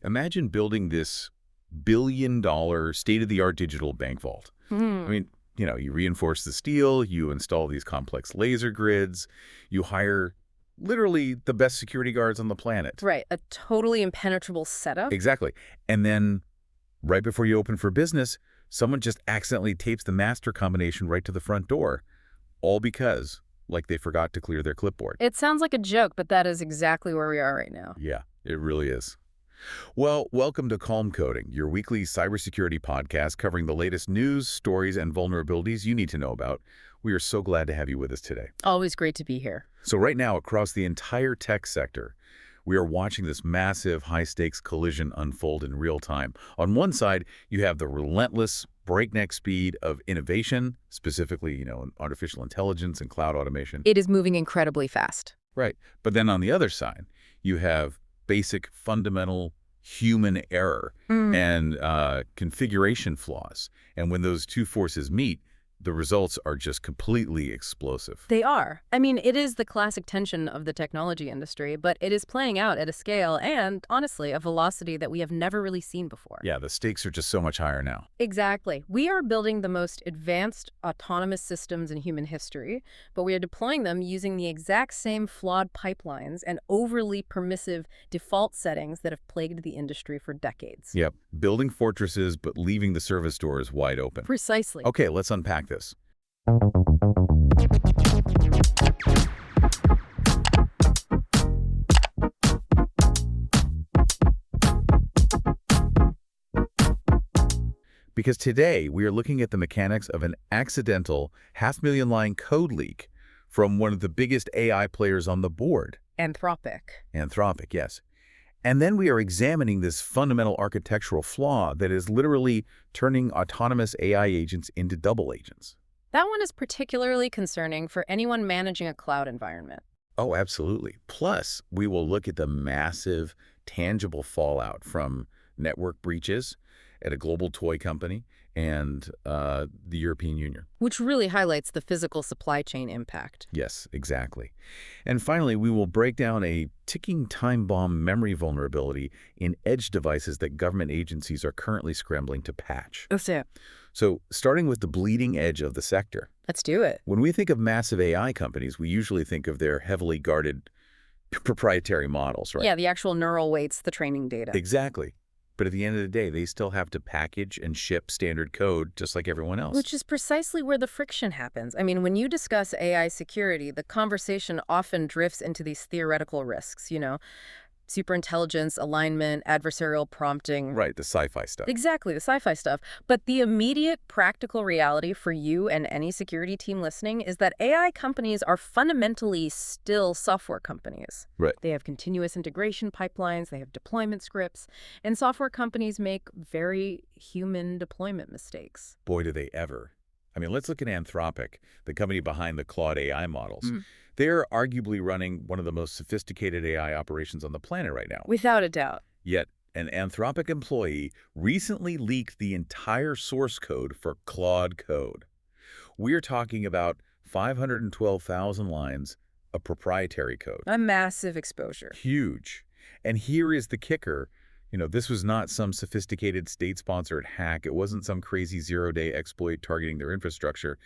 imagine building this billion-dollar state-of-the-art digital bank vault. I mean, you reinforce the steel, you install these complex laser grids, you hire literally the best security guards on the planet. Right, a totally impenetrable setup. Exactly. And then right before you open for business, someone just accidentally tapes the master combination right to the front door, all because, like, they forgot to clear their clipboard. It sounds like a joke, but that is exactly where we are right now. Yeah, it really is. Well, welcome to Calm Coding, your weekly cybersecurity podcast covering the latest news, stories, and vulnerabilities you need to know about. We are so glad to have you with us today. Always great to be here. So right now, across the entire tech sector, we are watching this massive high-stakes collision unfold in real time. On one side, you have the relentless breakneck speed of innovation, specifically, in artificial intelligence and cloud automation. It is moving incredibly fast. Right. But then on the other side, you have basic fundamental human error and configuration flaws. And when those two forces meet, the results are just completely explosive. They are. I mean, it is the classic tension of the technology industry, but it is playing out at a scale and, honestly, a velocity that we have never really seen before. Yeah, the stakes are just so much higher now. Exactly. We are building the most advanced autonomous systems in human history, but we are deploying them using the exact same flawed pipelines and overly permissive default settings that have plagued the industry for decades. Yep. Building fortresses, but leaving the service doors wide open. Precisely. Okay, let's unpack this. Because today we are looking at the mechanics of an accidental half-million-line code leak from one of the biggest AI players on the board. Anthropic, yes. And then we are examining this fundamental architectural flaw that is literally turning autonomous AI agents into double agents. That one is particularly concerning for anyone managing a cloud environment. Oh, absolutely. Plus, we will look at the massive, tangible fallout from network breaches at a global toy company and the European Union. Which really highlights the physical supply chain impact. Yes, exactly. And finally, we will break down a ticking time bomb memory vulnerability in edge devices that government agencies are currently scrambling to patch. That's it. So, starting with the bleeding edge of the sector. Let's do it. When we think of massive AI companies, we usually think of their heavily guarded proprietary models, right? Yeah, the actual neural weights, the training data. Exactly. But at the end of the day, they still have to package and ship standard code just like everyone else. Which is precisely where the friction happens. I mean, when you discuss AI security, the conversation often drifts into these theoretical risks, superintelligence, alignment, adversarial prompting. Right, the sci-fi stuff. Exactly, the sci-fi stuff. But the immediate practical reality for you and any security team listening is that AI companies are fundamentally still software companies. Right. They have continuous integration pipelines, they have deployment scripts, and software companies make very human deployment mistakes. Boy, do they ever. I mean, let's look at Anthropic, the company behind the Claude AI models. They're arguably running one of the most sophisticated AI operations on the planet right now. Without a doubt. Yet, an Anthropic employee recently leaked the entire source code for Claude Code. We're talking about 512,000 lines of proprietary code. A massive exposure. Huge. And here is the kicker. This was not some sophisticated state-sponsored hack. It wasn't some crazy zero-day exploit targeting their infrastructure.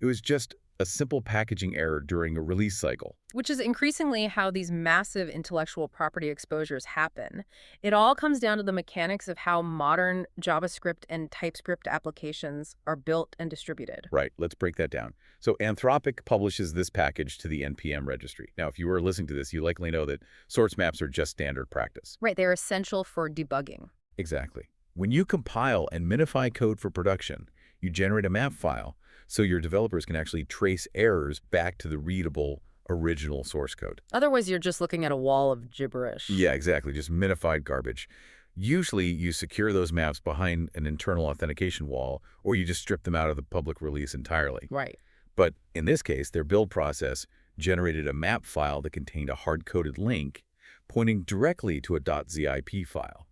It was just a simple packaging error during a release cycle. Which is increasingly how these massive intellectual property exposures happen. It all comes down to the mechanics of how modern JavaScript and TypeScript applications are built and distributed. Right. Let's break that down. So Anthropic publishes this package to the NPM registry. Now, if you were listening to this, you likely know that source maps are just standard practice. Right. They're essential for debugging. Exactly. When you compile and minify code for production, you generate a map file so your developers can actually trace errors back to the readable original source code. Otherwise, you're just looking at a wall of gibberish. Yeah, exactly. Just minified garbage. Usually, you secure those maps behind an internal authentication wall, or you just strip them out of the public release entirely. Right. But in this case, their build process generated a map file that contained a hard-coded link pointing directly to a .zip file.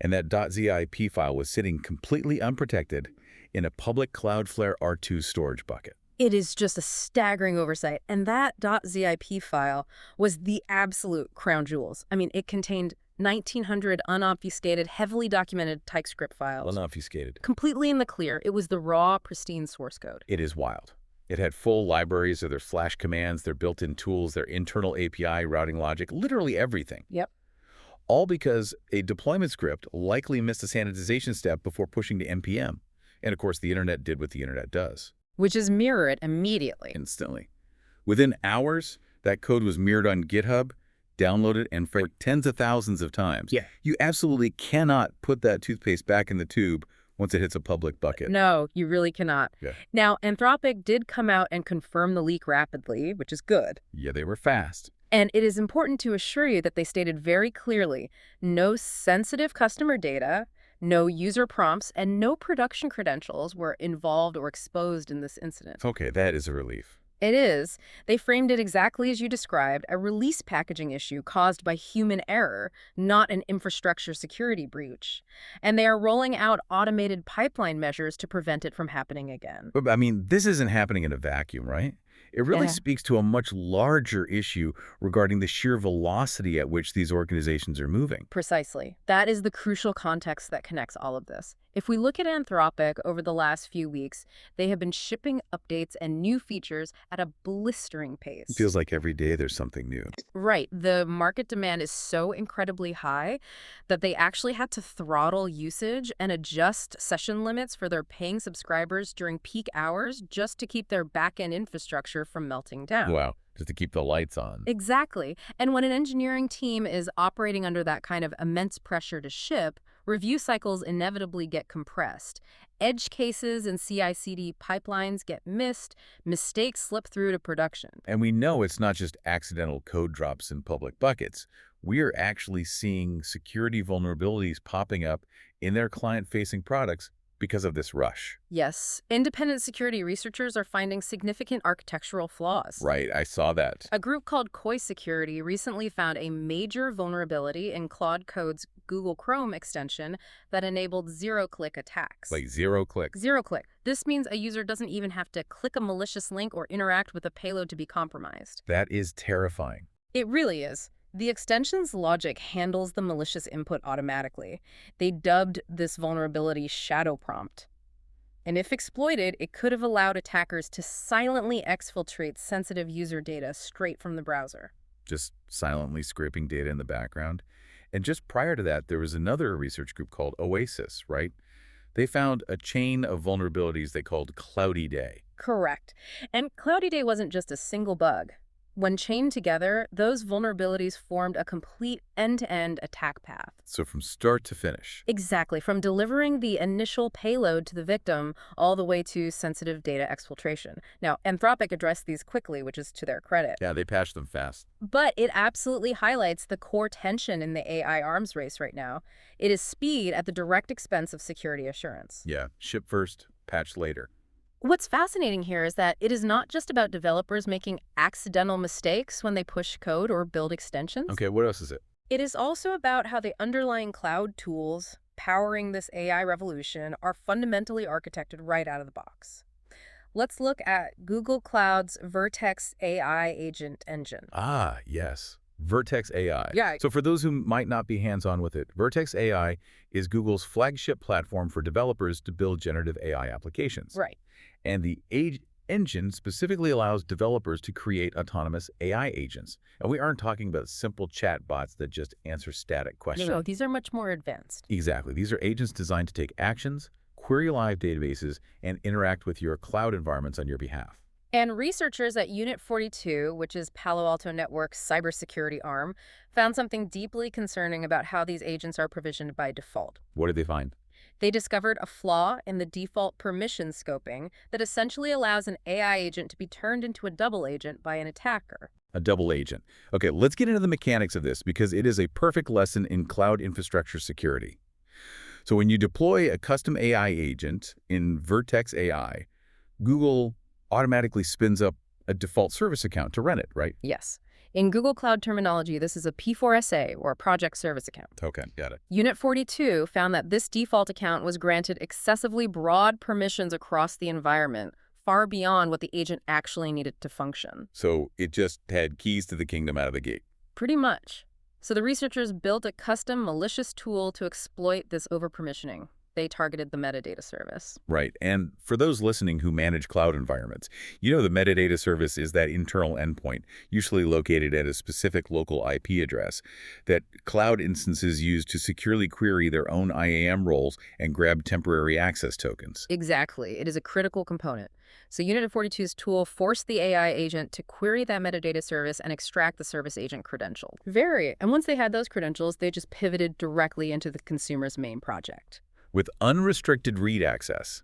And that .zip file was sitting completely unprotected in a public Cloudflare R2 storage bucket. It is just a staggering oversight. And that .zip file was the absolute crown jewels. I mean, it contained 1,900 unobfuscated, heavily documented TypeScript files. Unobfuscated. Completely in the clear. It was the raw, pristine source code. It is wild. It had full libraries of their Flash commands, their built-in tools, their internal API routing logic, literally everything. Yep. All because a deployment script likely missed a sanitization step before pushing to NPM. And of course, the internet did what the internet does. Which is mirror it immediately. Instantly. Within hours, that code was mirrored on GitHub, downloaded, and framed tens of thousands of times. Yeah. You absolutely cannot put that toothpaste back in the tube once it hits a public bucket. No, you really cannot. Yeah. Now, Anthropic did come out and confirm the leak rapidly, which is good. Yeah, they were fast. And it is important to assure you that they stated very clearly no sensitive customer data, no user prompts, and no production credentials were involved or exposed in this incident. Okay, that is a relief. It is. They framed it exactly as you described, a release packaging issue caused by human error, not an infrastructure security breach. And they are rolling out automated pipeline measures to prevent it from happening again. But, I mean, this isn't happening in a vacuum, right? It really Yeah. speaks to a much larger issue regarding the sheer velocity at which these organizations are moving. Precisely. That is the crucial context that connects all of this. If we look at Anthropic over the last few weeks, they have been shipping updates and new features at a blistering pace. It feels like every day there's something new. Right. The market demand is so incredibly high that they actually had to throttle usage and adjust session limits for their paying subscribers during peak hours just to keep their back-end infrastructure from melting down. Wow, just to keep the lights on. Exactly. And when an engineering team is operating under that kind of immense pressure to ship, review cycles inevitably get compressed. Edge cases and CI/CD pipelines get missed, mistakes slip through to production. And we know it's not just accidental code drops in public buckets. We are actually seeing security vulnerabilities popping up in their client-facing products because of this rush. Yes, independent security researchers are finding significant architectural flaws. Right, I saw that. A group called Security recently found a major vulnerability in Claude Code's Google Chrome extension that enabled zero-click attacks. Like zero click. Zero-click. This means a user doesn't even have to click a malicious link or interact with a payload to be compromised. That is terrifying. It really is. The extension's logic handles the malicious input automatically. They dubbed this vulnerability shadow prompt. And if exploited, it could have allowed attackers to silently exfiltrate sensitive user data straight from the browser. Just silently scraping data in the background. And just prior to that, there was another research group called Oasis, right? They found a chain of vulnerabilities they called Cloudy Day. Correct. And Cloudy Day wasn't just a single bug. When chained together, those vulnerabilities formed a complete end-to-end attack path. So from start to finish. Exactly, from delivering the initial payload to the victim all the way to sensitive data exfiltration. Now, Anthropic addressed these quickly, which is to their credit. Yeah, they patched them fast. But it absolutely highlights the core tension in the AI arms race right now. It is speed at the direct expense of security assurance. Yeah, ship first, patch later. What's fascinating here is that it is not just about developers making accidental mistakes when they push code or build extensions. Okay, what else is it? It is also about how the underlying cloud tools powering this AI revolution are fundamentally architected right out of the box. Let's look at Google Cloud's Vertex AI agent engine. Ah, yes. Vertex AI. Yeah. So for those who might not be hands-on with it, Vertex AI is Google's flagship platform for developers to build generative AI applications. Right. And the engine specifically allows developers to create autonomous AI agents. And we aren't talking about simple chat bots that just answer static questions. No, these are much more advanced. Exactly. These are agents designed to take actions, query live databases, and interact with your cloud environments on your behalf. And researchers at Unit 42, which is Palo Alto Network's cybersecurity arm, found something deeply concerning about how these agents are provisioned by default. What did they find? They discovered a flaw in the default permission scoping that essentially allows an AI agent to be turned into a double agent by an attacker. A double agent. Okay, let's get into the mechanics of this because it is a perfect lesson in cloud infrastructure security. So when you deploy a custom AI agent in Vertex AI, Google automatically spins up a default service account to run it, right? Yes. In Google Cloud terminology, this is a P4SA, or a project service account. Okay, got it. Unit 42 found that this default account was granted excessively broad permissions across the environment, far beyond what the agent actually needed to function. So it just had keys to the kingdom out of the gate. Pretty much. So the researchers built a custom malicious tool to exploit this overpermissioning. They targeted the metadata service. Right. And for those listening who manage cloud environments, you know the metadata service is that internal endpoint, usually located at a specific local IP address, that cloud instances use to securely query their own IAM roles and grab temporary access tokens. Exactly. It is a critical component. So Unit 42's tool forced the AI agent to query that metadata service and extract the service agent credential. And once they had those credentials, they just pivoted directly into the consumer's main project. With unrestricted read access.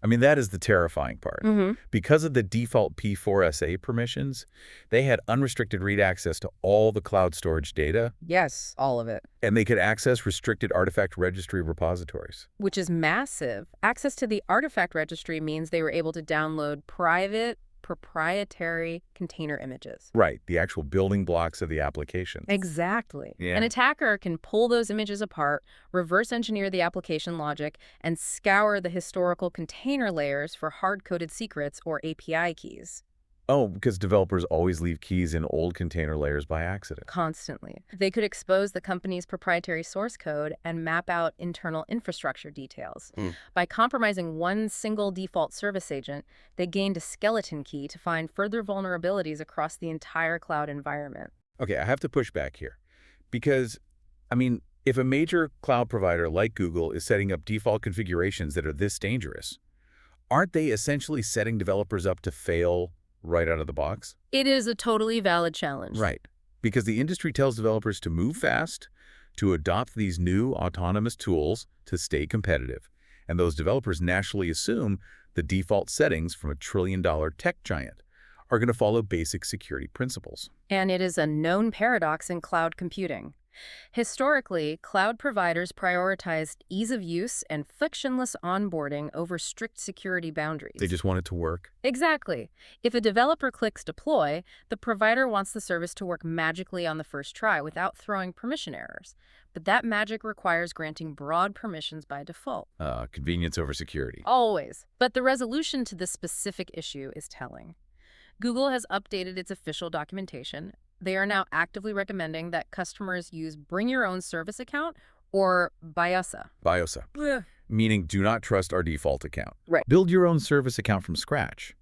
I mean, that is the terrifying part. Because of the default P4SA permissions, they had unrestricted read access to all the cloud storage data. Yes, all of it. And they could access restricted artifact registry repositories. Which is massive. Access to the artifact registry means they were able to download private, proprietary container images. Right, the actual building blocks of the application. Exactly. Yeah. An attacker can pull those images apart, reverse engineer the application logic, and scour the historical container layers for hard-coded secrets or API keys. Oh, because developers always leave keys in old container layers by accident. Constantly. They could expose the company's proprietary source code and map out internal infrastructure details. By compromising one single default service agent, they gained a skeleton key to find further vulnerabilities across the entire cloud environment. Okay, I have to push back here. Because, I mean, if a major cloud provider like Google is setting up default configurations that are this dangerous, aren't they essentially setting developers up to fail right out of the box? It is a totally valid challenge. Right. Because the industry tells developers to move fast, to adopt these new autonomous tools to stay competitive. And those developers naturally assume the default settings from a trillion-dollar tech giant are going to follow basic security principles. And it is a known paradox in cloud computing. Historically, cloud providers prioritized ease of use and frictionless onboarding over strict security boundaries. They just want it to work. Exactly. If a developer clicks deploy, the provider wants the service to work magically on the first try without throwing permission errors. But that magic requires granting broad permissions by default. Convenience over security. Always. But the resolution to this specific issue is telling. Google has updated its official documentation. They are now actively recommending that customers use Bring Your Own Service Account or BIOSA. BIOSA. Meaning do not trust our default account. Right. Build your own service account from scratch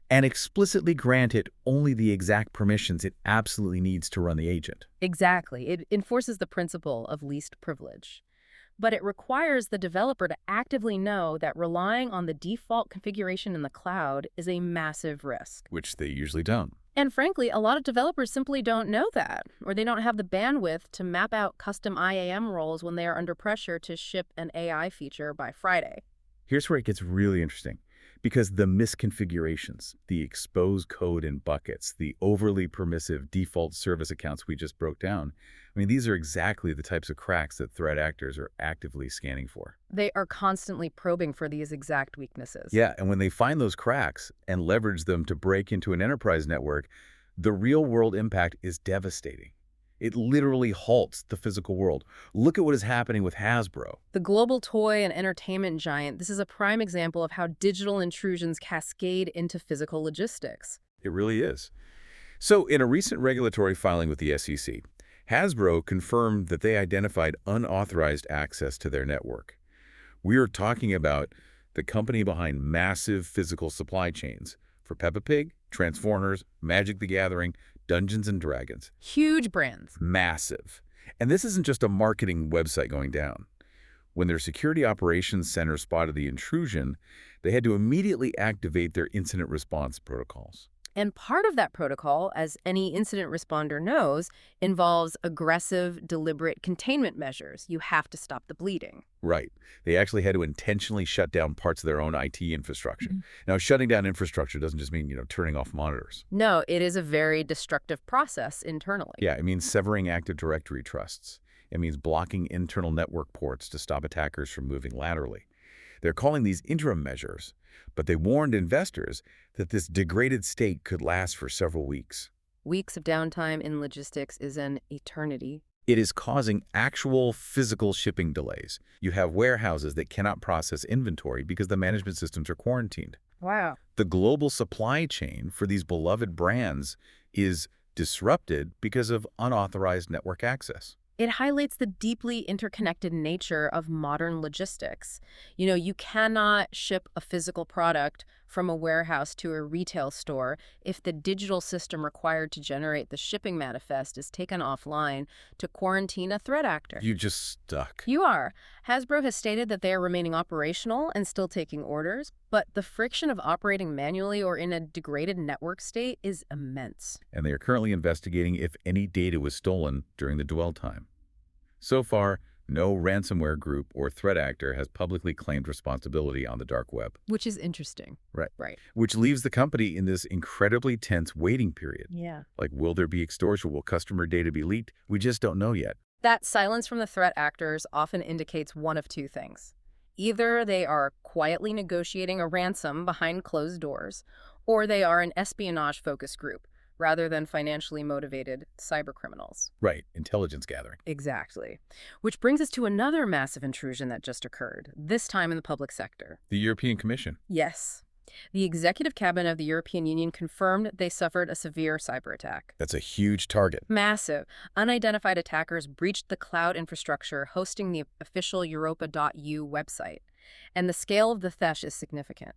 and explicitly grant it only the exact permissions it absolutely needs to run the agent. Exactly. It enforces the principle of least privilege. But it requires the developer to actively know that relying on the default configuration in the cloud is a massive risk. Which they usually don't. And frankly, a lot of developers simply don't know that, or they don't have the bandwidth to map out custom IAM roles when they are under pressure to ship an AI feature by Friday. Here's where it gets really interesting. Because the misconfigurations, the exposed code in buckets, the overly permissive default service accounts we just broke down, I mean, these are exactly the types of cracks that threat actors are actively scanning for. They are constantly probing for these exact weaknesses. Yeah, and when they find those cracks and leverage them to break into an enterprise network, the real-world impact is devastating. It literally halts the physical world. Look at what is happening with Hasbro. The global toy and entertainment giant, this is a prime example of how digital intrusions cascade into physical logistics. It really is. So, in a recent regulatory filing with the SEC, Hasbro confirmed that they identified unauthorized access to their network. We are talking about the company behind massive physical supply chains for Peppa Pig, Transformers, Magic the Gathering, Dungeons & Dragons. Huge brands. Massive. And this isn't just a marketing website going down. When their security operations center spotted the intrusion, they had to immediately activate their incident response protocols. And part of that protocol, as any incident responder knows, involves aggressive, deliberate containment measures. You have to stop the bleeding. Right. They actually had to intentionally shut down parts of their own IT infrastructure. Now, shutting down infrastructure doesn't just mean, turning off monitors. No, it is a very destructive process internally. Yeah, it means severing Active Directory trusts. It means blocking internal network ports to stop attackers from moving laterally. They're calling these interim measures, but they warned investors that this degraded state could last for several weeks. Weeks of downtime in logistics is an eternity. It is causing actual physical shipping delays. You have warehouses that cannot process inventory because the management systems are quarantined. Wow. The global supply chain for these beloved brands is disrupted because of unauthorized network access. It highlights the deeply interconnected nature of modern logistics. You cannot ship a physical product from a warehouse to a retail store if the digital system required to generate the shipping manifest is taken offline to quarantine a threat actor. You just stuck. You are. Hasbro has stated that they are remaining operational and still taking orders, but the friction of operating manually or in a degraded network state is immense. And they are currently investigating if any data was stolen during the dwell time. So far, no ransomware group or threat actor has publicly claimed responsibility on the dark web. Which is interesting. Right. Which leaves the company in this incredibly tense waiting period. Yeah. Like, will there be extortion? Will customer data be leaked? We just don't know yet. That silence from the threat actors often indicates one of two things. Either they are quietly negotiating a ransom behind closed doors, or they are an espionage-focused group, rather than financially motivated cybercriminals. Right, intelligence gathering. Exactly. Which brings us to another massive intrusion that just occurred, this time in the public sector. The European Commission. Yes. The Executive Cabinet of the European Union confirmed they suffered a severe cyber attack. That's a huge target. Massive. Unidentified attackers breached the cloud infrastructure hosting the official Europa.eu website. And the scale of the theft is significant.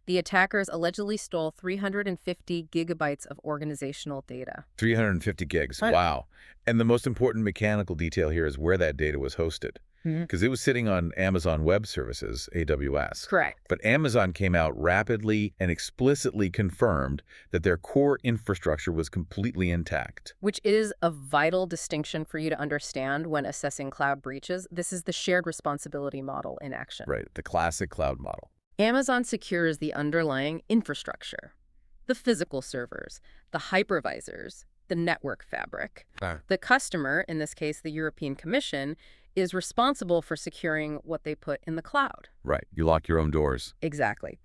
The attackers allegedly stole 350 gigabytes of organizational data. 350 gigs. Wow. And the most important mechanical detail here is where that data was hosted. Because it was sitting on Amazon Web Services, AWS. Correct. But Amazon came out rapidly and explicitly confirmed that their core infrastructure was completely intact. Which is a vital distinction for you to understand when assessing cloud breaches. This is the shared responsibility model in action. Right, the classic cloud model. Amazon secures the underlying infrastructure, the physical servers, the hypervisors, the network fabric. The customer, in this case the European Commission, is responsible for securing what they put in the cloud. Right. You lock your own doors. Exactly.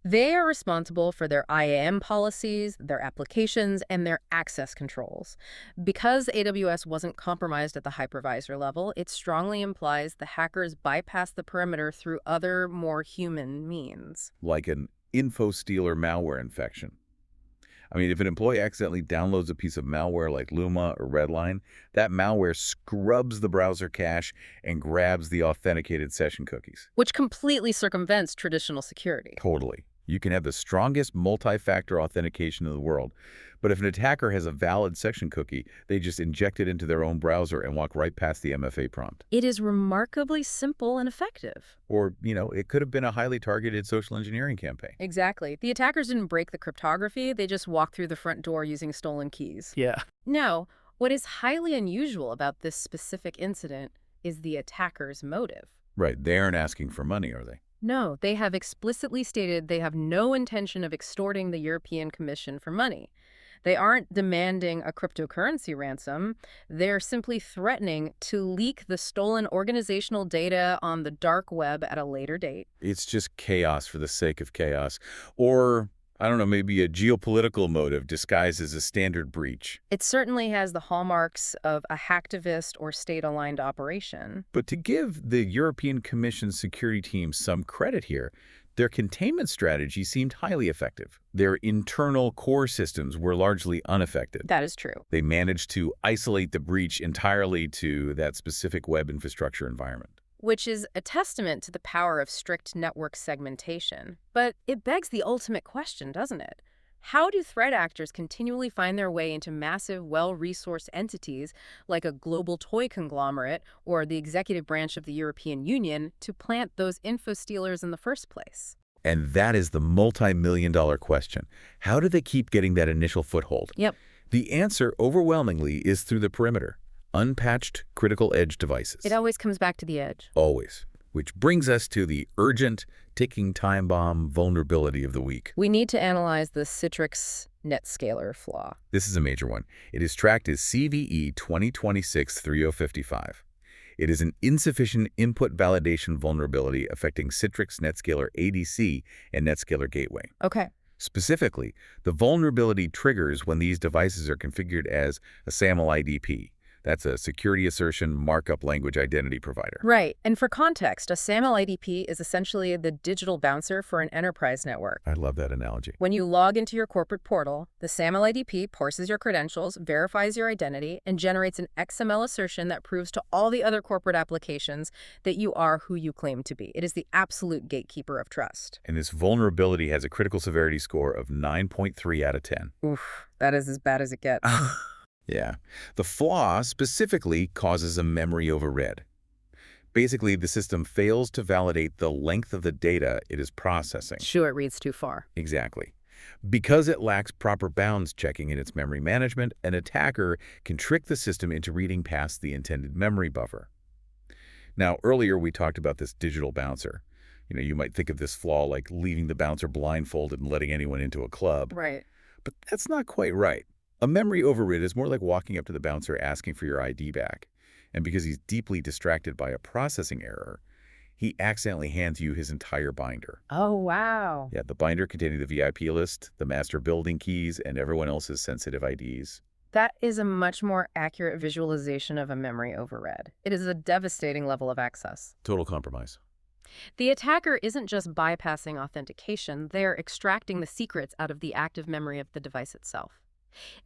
They are responsible for their IAM policies, their applications, and their access controls. Because AWS wasn't compromised at the hypervisor level, it strongly implies the hackers bypassed the perimeter through other, more human means. Like an info stealer malware infection. I mean, if an employee accidentally downloads a piece of malware like Luma or Redline, that malware scrubs the browser cache and grabs the authenticated session cookies. Which completely circumvents traditional security. Totally. You can have the strongest multi-factor authentication in the world, but if an attacker has a valid session cookie, they just inject it into their own browser and walk right past the MFA prompt. It is remarkably simple and effective. Or, it could have been a highly targeted social engineering campaign. Exactly. The attackers didn't break the cryptography, they just walked through the front door using stolen keys. Yeah. Now, what is highly unusual about this specific incident is the attacker's motive. Right. They aren't asking for money, are they? No, they have explicitly stated they have no intention of extorting the European Commission for money. They aren't demanding a cryptocurrency ransom. They're simply threatening to leak the stolen organizational data on the dark web at a later date. It's just chaos for the sake of chaos. Or, I don't know, maybe a geopolitical motive disguised as a standard breach. It certainly has the hallmarks of a hacktivist or state-aligned operation. But to give the European Commission security team some credit here, their containment strategy seemed highly effective. Their internal core systems were largely unaffected. That is true. They managed to isolate the breach entirely to that specific web infrastructure environment. Which is a testament to the power of strict network segmentation. But it begs the ultimate question, doesn't it? How do threat actors continually find their way into massive, well-resourced entities like a global toy conglomerate or the executive branch of the European Union to plant those info stealers in the first place? And that is the multi-million-dollar question. How do they keep getting that initial foothold? Yep. The answer, overwhelmingly, is through the perimeter. Unpatched critical edge devices. It always comes back to the edge. Always. Which brings us to the urgent, ticking time bomb vulnerability of the week. We need to analyze the Citrix NetScaler flaw. This is a major one. It is tracked as CVE 2026-3055. It is an insufficient input validation vulnerability affecting Citrix NetScaler ADC and NetScaler Gateway. Okay. Specifically, the vulnerability triggers when these devices are configured as a SAML IDP. That's a security assertion markup language identity provider. Right. And for context, a SAML IDP is essentially the digital bouncer for an enterprise network. I love that analogy. When you log into your corporate portal, the SAML IDP parses your credentials, verifies your identity, and generates an XML assertion that proves to all the other corporate applications that you are who you claim to be. It is the absolute gatekeeper of trust. And this vulnerability has a critical severity score of 9.3 out of 10. Oof, that is as bad as it gets. Yeah. The flaw specifically causes a memory overread. Basically, the system fails to validate the length of the data it is processing. Sure, it reads too far. Exactly. Because it lacks proper bounds checking in its memory management, an attacker can trick the system into reading past the intended memory buffer. Now, earlier we talked about this digital bouncer. You might think of this flaw like leaving the bouncer blindfolded and letting anyone into a club. Right. But that's not quite right. A memory overrid is more like walking up to the bouncer asking for your ID back. And because he's deeply distracted by a processing error, he accidentally hands you his entire binder. Oh, wow. Yeah, the binder containing the VIP list, the master building keys, and everyone else's sensitive IDs. That is a much more accurate visualization of a memory overread. It is a devastating level of access. Total compromise. The attacker isn't just bypassing authentication, they're extracting the secrets out of the active memory of the device itself.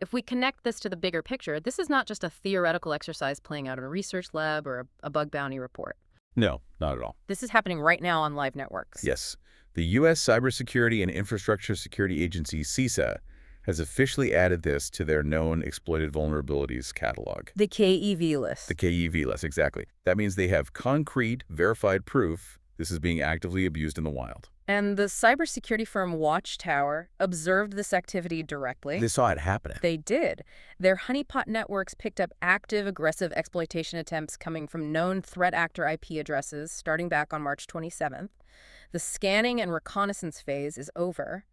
If we connect this to the bigger picture, this is not just a theoretical exercise playing out in a research lab or a bug bounty report. No, not at all. This is happening right now on live networks. Yes. The U.S. Cybersecurity and Infrastructure Security Agency, CISA, has officially added this to their known exploited vulnerabilities catalog. The KEV list. The KEV list, exactly. That means they have concrete, verified proof this is being actively abused in the wild. And the cybersecurity firm Watchtower observed this activity directly. They saw it happening. They did. Their honeypot networks picked up active, aggressive exploitation attempts coming from known threat actor IP addresses starting back on March 27th. The scanning and reconnaissance phase is over.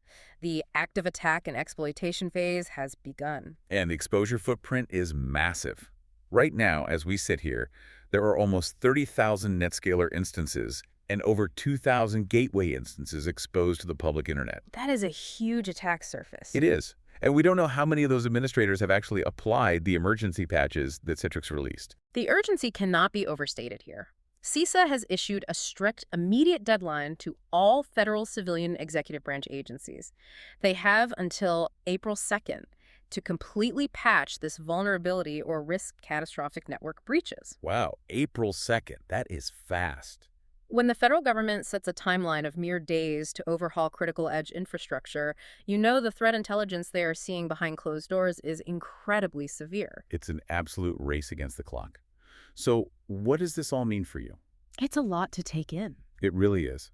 The active attack and exploitation phase has begun. And the exposure footprint is massive. Right now, as we sit here, there are almost 30,000 NetScaler instances and over 2,000 gateway instances exposed to the public internet. That is a huge attack surface. It is. And we don't know how many of those administrators have actually applied the emergency patches that Citrix released. The urgency cannot be overstated here. CISA has issued a strict, immediate deadline to all federal civilian executive branch agencies. They have until April 2nd to completely patch this vulnerability or risk catastrophic network breaches. Wow, April 2nd. That is fast. When the federal government sets a timeline of mere days to overhaul critical edge infrastructure, you know the threat intelligence they are seeing behind closed doors is incredibly severe. It's an absolute race against the clock. So what does this all mean for you? It's a lot to take in. It really is.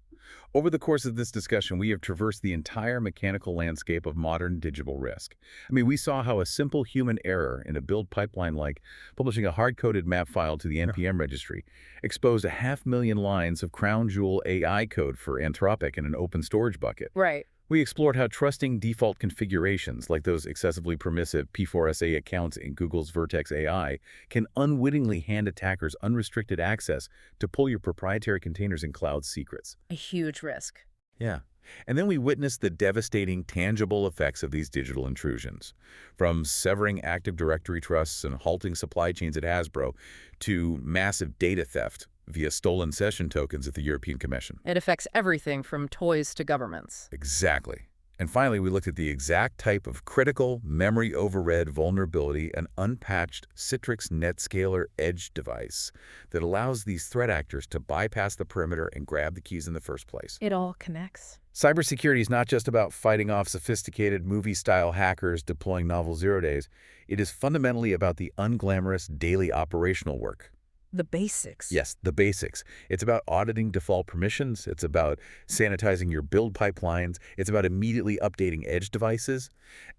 Over the course of this discussion, we have traversed the entire mechanical landscape of modern digital risk. We saw how a simple human error in a build pipeline like publishing a hard-coded map file to the NPM registry exposed 500,000 lines of crown jewel AI code for Anthropic in an open storage bucket. Right. We explored how trusting default configurations, like those excessively permissive P4SA accounts in Google's Vertex AI, can unwittingly hand attackers unrestricted access to pull your proprietary containers and cloud secrets. A huge risk. Yeah. And then we witnessed the devastating, tangible effects of these digital intrusions. From severing Active Directory trusts and halting supply chains at Hasbro to massive data theft via stolen session tokens at the European Commission. It affects everything from toys to governments. Exactly. And finally, we looked at the exact type of critical memory overread vulnerability an unpatched Citrix NetScaler edge device that allows these threat actors to bypass the perimeter and grab the keys in the first place. It all connects. Cybersecurity is not just about fighting off sophisticated movie-style hackers deploying novel zero days. It is fundamentally about the unglamorous daily operational work. The basics. Yes, the basics. It's about auditing default permissions. It's about sanitizing your build pipelines. It's about immediately updating edge devices.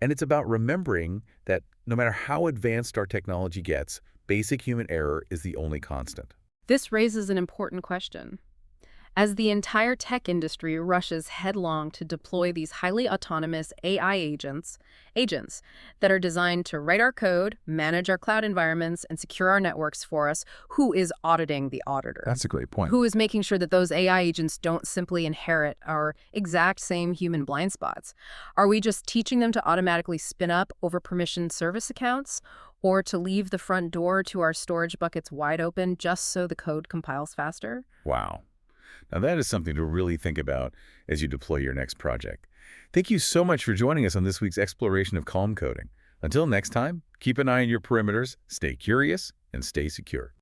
And it's about remembering that no matter how advanced our technology gets, basic human error is the only constant. This raises an important question. As the entire tech industry rushes headlong to deploy these highly autonomous AI agents that are designed to write our code, manage our cloud environments, and secure our networks for us, who is auditing the auditor? That's a great point. Who is making sure that those AI agents don't simply inherit our exact same human blind spots? Are we just teaching them to automatically spin up over-permissioned service accounts? Or to leave the front door to our storage buckets wide open just so the code compiles faster? Wow. Now that is something to really think about as you deploy your next project. Thank you so much for joining us on this week's exploration of calm coding. Until next time, keep an eye on your perimeters, stay curious, and stay secure.